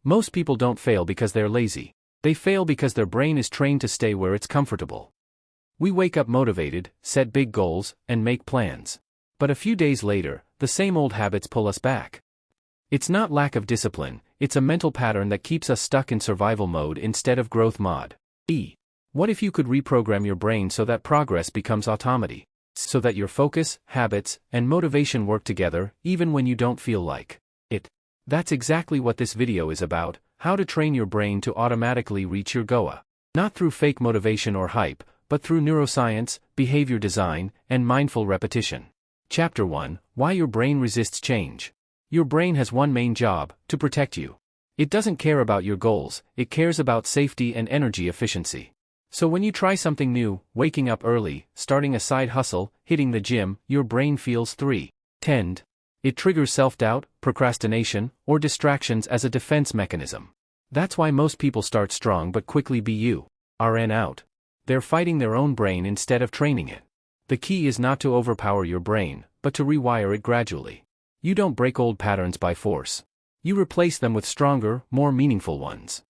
Most people don't fail because they're lazy. They fail because their brain is trained to stay where it's comfortable. We wake up motivated, set big goals, and make plans. But a few days later, the same old habits pull us back. It's not lack of discipline, it's a mental pattern that keeps us stuck in survival mode instead of growth mode. What if you could reprogram your brain so that progress becomes automatic? So that your focus, habits, and motivation work together, even when you don't feel like it. That's exactly what this video is about, how to train your brain to automatically reach your goal. Not through fake motivation or hype, but through neuroscience, behavior design, and mindful repetition. Chapter 1: Why Your Brain Resists Change. Your brain has one main job: to protect you. It doesn't care about your goals, it cares about safety and energy efficiency. So when you try something new, waking up early, starting a side hustle, hitting the gym, your brain feels threatened. It triggers self-doubt, procrastination, or distractions as a defense mechanism. That's why most people start strong but quickly burn out. They're fighting their own brain instead of training it. The key is not to overpower your brain, but to rewire it gradually. You don't break old patterns by force. You replace them with stronger, more meaningful ones.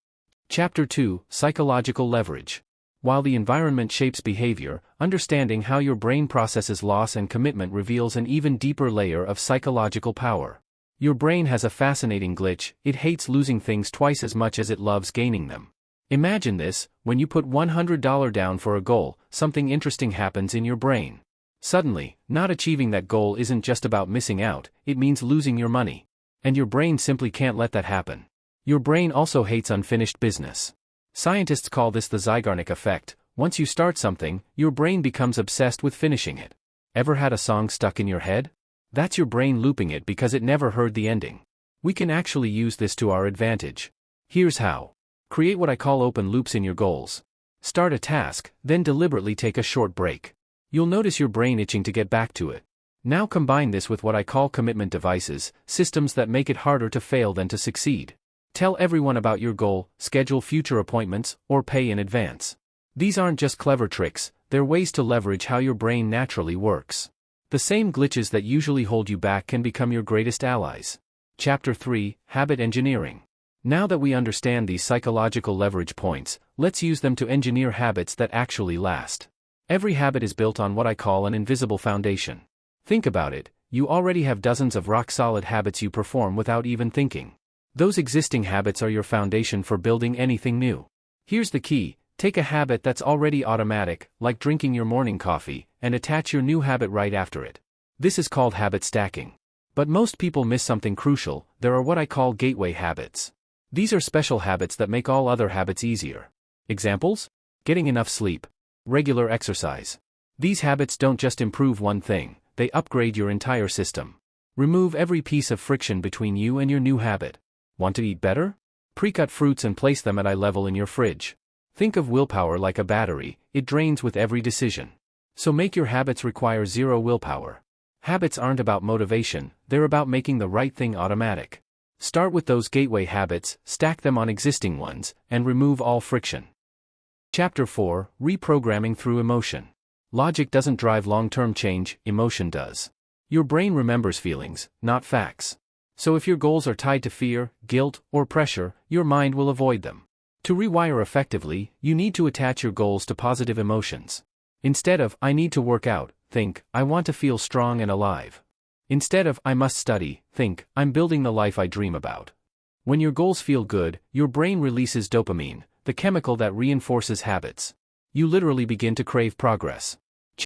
Chapter 2: Psychological Leverage. While the environment shapes behavior, understanding how your brain processes loss and commitment reveals an even deeper layer of psychological power. Your brain has a fascinating glitch: it hates losing things twice as much as it loves gaining them. Imagine this: when you put $100 down for a goal, something interesting happens in your brain. Suddenly, not achieving that goal isn't just about missing out, it means losing your money. And your brain simply can't let that happen. Your brain also hates unfinished business. Scientists call this the Zeigarnik effect. Once you start something, your brain becomes obsessed with finishing it. Ever had a song stuck in your head? That's your brain looping it because it never heard the ending. We can actually use this to our advantage. Here's how. Create what I call open loops in your goals. Start a task, then deliberately take a short break. You'll notice your brain itching to get back to it. Now combine this with what I call commitment devices, systems that make it harder to fail than to succeed. Tell everyone about your goal, schedule future appointments, or pay in advance. These aren't just clever tricks, they're ways to leverage how your brain naturally works. The same glitches that usually hold you back can become your greatest allies. Chapter 3: Habit Engineering. Now that we understand these psychological leverage points, let's use them to engineer habits that actually last. Every habit is built on what I call an invisible foundation. Think about it: you already have dozens of rock-solid habits you perform without even thinking. Those existing habits are your foundation for building anything new. Here's the key: take a habit that's already automatic, like drinking your morning coffee, and attach your new habit right after it. This is called habit stacking. But most people miss something crucial: there are what I call gateway habits. These are special habits that make all other habits easier. Examples? Getting enough sleep. Regular exercise. These habits don't just improve one thing, they upgrade your entire system. Remove every piece of friction between you and your new habit. Want to eat better? Pre-cut fruits and place them at eye level in your fridge. Think of willpower like a battery, it drains with every decision. So make your habits require zero willpower. Habits aren't about motivation, they're about making the right thing automatic. Start with those gateway habits, stack them on existing ones, and remove all friction. Chapter 4: Reprogramming Through Emotion. Logic doesn't drive long-term change, emotion does. Your brain remembers feelings, not facts. So if your goals are tied to fear, guilt, or pressure, your mind will avoid them. To rewire effectively, you need to attach your goals to positive emotions. Instead of, I need to work out, think, I want to feel strong and alive. Instead of, I must study, think, I'm building the life I dream about. When your goals feel good, your brain releases dopamine, the chemical that reinforces habits. You literally begin to crave progress.